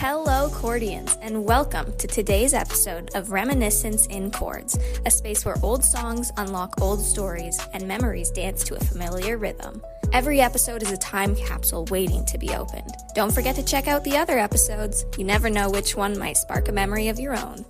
Hello, Chordians, and welcome to today's episode of Reminiscence in Chords, a space where old songs unlock old stories and memories dance to a familiar rhythm. Every episode is a time capsule waiting to be opened. Don't forget to check out the other episodes. You never know which one might spark a memory of your own.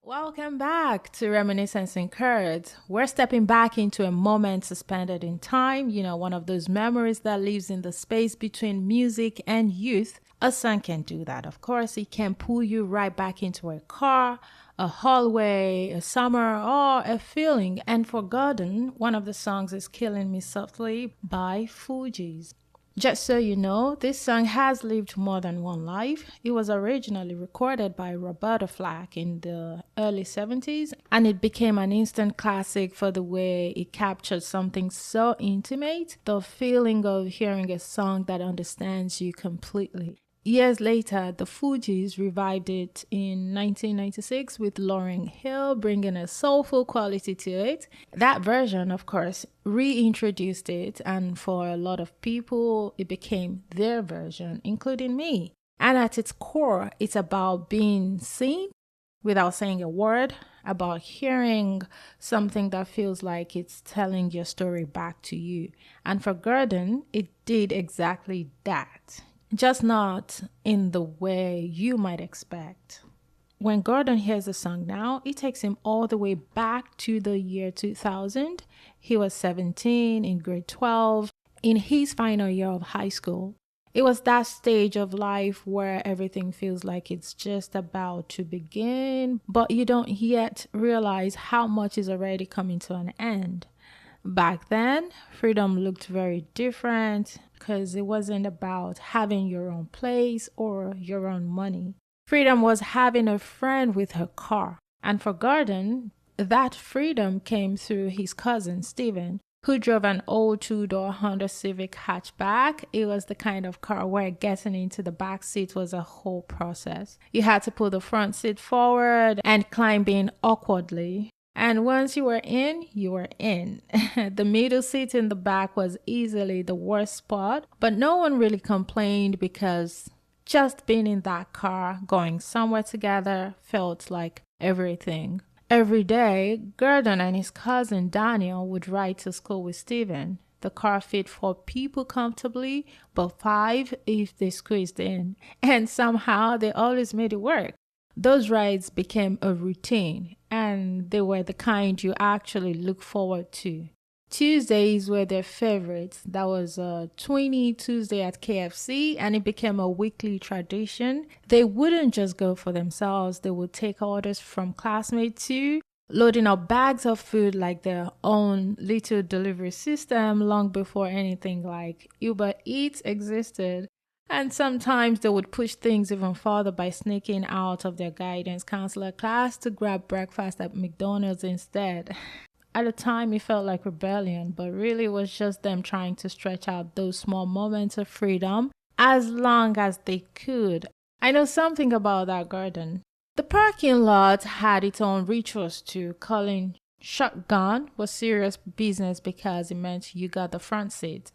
Welcome back to Reminiscence in Chords. We're stepping back into a moment suspended in time, one of those memories that lives in the space between music and youth. A song can do that, of course. It can pull you right back into a car, a hallway, a summer, or a feeling. And for Gordon, one of the songs is Killing Me Softly by Fugees. Just so you know, this song has lived more than one life. It was originally recorded by Roberta Flack in the early 70s, and it became an instant classic for the way it captured something so intimate, the feeling of hearing a song that understands you completely. Years later, the Fugees revived it in 1996 with Lauryn Hill bringing a soulful quality to it. That version, of course, reintroduced it, and for a lot of people, it became their version, including me. And at its core, it's about being seen without saying a word, about hearing something that feels like it's telling your story back to you. And for Gordon, it did exactly that. Just not in the way you might expect. When Gordon hears the song now, it takes him all the way back to the year 2000. He was 17 in grade 12, in his final year of high school. It was that stage of life where everything feels like it's just about to begin, but you don't yet realize how much is already coming to an end. Back then, freedom looked very different because it wasn't about having your own place or your own money. Freedom was having a friend with her car. And for Gordon, that freedom came through his cousin, Steven, who drove an old two-door Honda Civic hatchback. It was the kind of car where getting into the back seat was a whole process. You had to pull the front seat forward and climb in awkwardly. And once you were in, you were in. The middle seat in the back was easily the worst spot, but no one really complained because just being in that car, going somewhere together, felt like everything. Every day, Gordon and his cousin Daniel would ride to school with Steven. The car fit 4 people comfortably, but 5 if they squeezed in. And somehow they always made it work. Those rides became a routine, and they were the kind you actually look forward to. Tuesdays were their favorites. That was a Twoonie Tuesday at KFC, and it became a weekly tradition. They wouldn't just go for themselves. They would take orders from classmates too, loading up bags of food like their own little delivery system long before anything like Uber Eats existed. And sometimes they would push things even further by sneaking out of their guidance counselor class to grab breakfast at McDonald's instead. At the time, it felt like rebellion, but really it was just them trying to stretch out those small moments of freedom as long as they could. I know something about that garden. The parking lot had its own rituals too. Calling shotgun was serious business because it meant you got the front seat.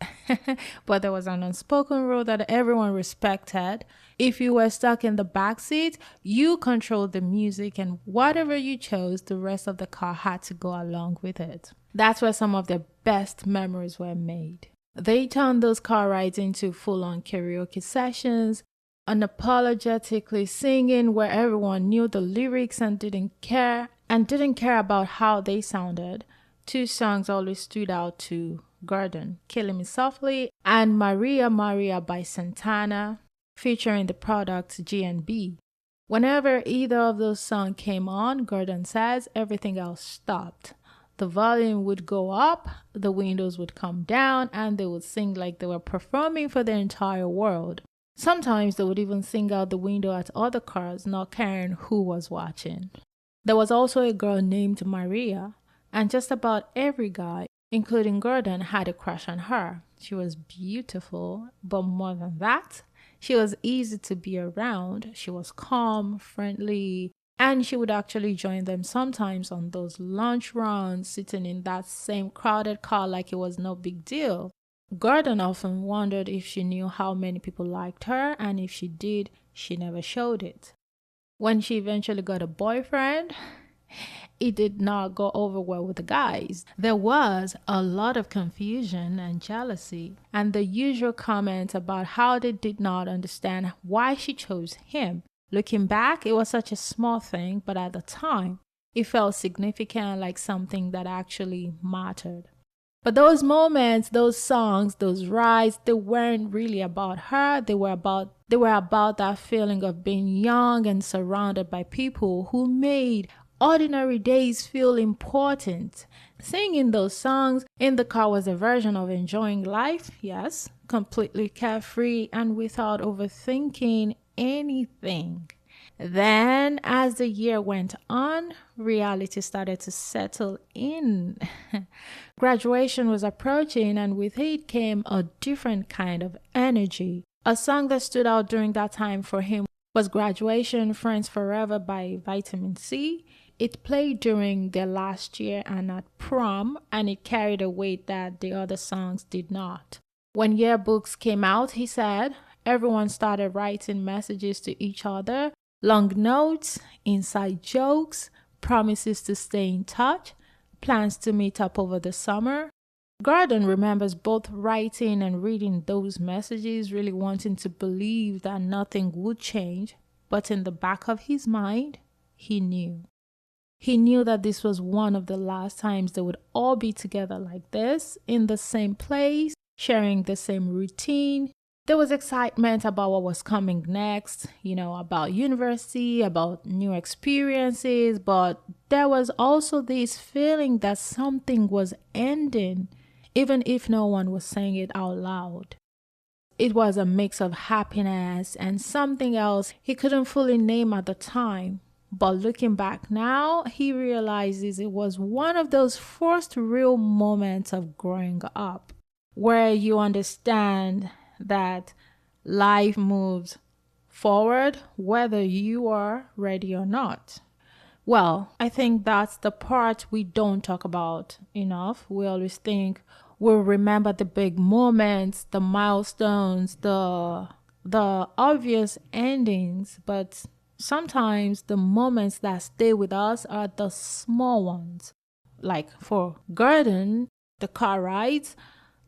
But there was an unspoken rule that everyone respected. If you were stuck in the back seat, you controlled the music, and whatever you chose, the rest of the car had to go along with it. That's where some of their best memories were made. They turned those car rides into full-on karaoke sessions, unapologetically singing where everyone knew the lyrics and didn't care about how they sounded. 2 songs always stood out to Gordon: Killing Me Softly and Maria Maria by Santana, featuring the product G&B. Whenever either of those songs came on, Gordon says everything else stopped. The volume would go up, the windows would come down, and they would sing like they were performing for the entire world. Sometimes they would even sing out the window at other cars, not caring who was watching. There was also a girl named Maria, and just about every guy, including Gordon, had a crush on her. She was beautiful, but more than that, she was easy to be around. She was calm, friendly, and she would actually join them sometimes on those lunch runs, sitting in that same crowded car like it was no big deal. Gordon often wondered if she knew how many people liked her, and if she did, she never showed it. When she eventually got a boyfriend, it did not go over well with the guys. There was a lot of confusion and jealousy, and the usual comments about how they did not understand why she chose him. Looking back, it was such a small thing, but at the time, it felt significant, like something that actually mattered. But those moments, those songs, those rides, they weren't really about her. They were about that feeling of being young and surrounded by people who made ordinary days feel important. Singing those songs in the car was a version of enjoying life, yes, completely carefree and without overthinking anything. Then, as the year went on, reality started to settle in. Graduation was approaching, and with it came a different kind of energy. A song that stood out during that time for him was Graduation Friends Forever by Vitamin C. It played during their last year and at prom, and it carried a weight that the other songs did not. When yearbooks came out, he said, everyone started writing messages to each other. Long notes, inside jokes, promises to stay in touch, plans to meet up over the summer. Gordon remembers both writing and reading those messages, really wanting to believe that nothing would change, but in the back of his mind, he knew. He knew that this was one of the last times they would all be together like this, in the same place, sharing the same routine. There was excitement about what was coming next, about university, about new experiences, but there was also this feeling that something was ending, even if no one was saying it out loud. It was a mix of happiness and something else he couldn't fully name at the time. But looking back now, he realizes it was one of those first real moments of growing up, where you understand that life moves forward whether you are ready or not. Well, I think that's the part we don't talk about enough. We always think we'll remember the big moments, the milestones, the obvious endings, but sometimes the moments that stay with us are the small ones. Like for Gordon, the car rides,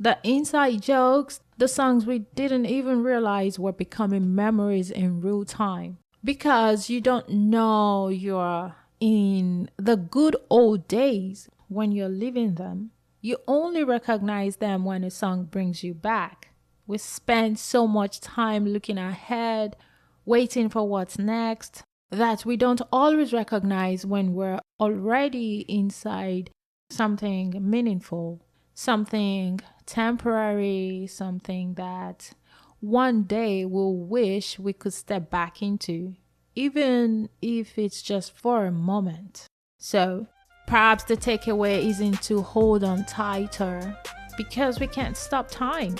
the inside jokes, the songs we didn't even realize were becoming memories in real time. Because you don't know you're in the good old days when you're living them. You only recognize them when a song brings you back. We spend so much time looking ahead, waiting for what's next, that we don't always recognize when we're already inside something meaningful, something temporary, something that one day we'll wish we could step back into, even if it's just for a moment. So perhaps the takeaway isn't to hold on tighter because we can't stop time.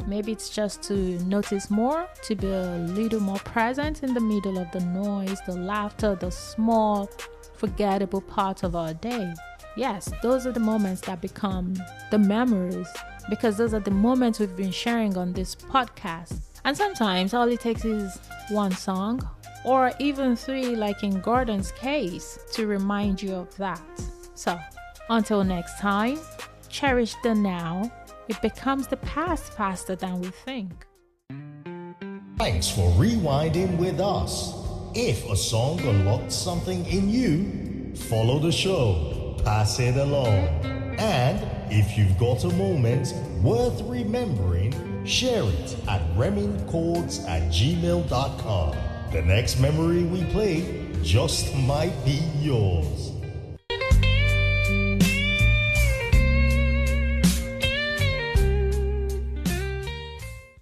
Maybe it's just to notice more, to be a little more present in the middle of the noise, the laughter, the small, forgettable part of our day. Yes, those are the moments that become the memories, because those are the moments we've been sharing on this podcast. And sometimes all it takes is one song, or even 3 like in Gordon's case, to remind you of that. So, until next time, cherish the now. It becomes the past faster than we think. Thanks for rewinding with us. If a song unlocked something in you, follow the show, pass it along. And if you've got a moment worth remembering, share it at reminchords@gmail.com. The next memory we play just might be yours.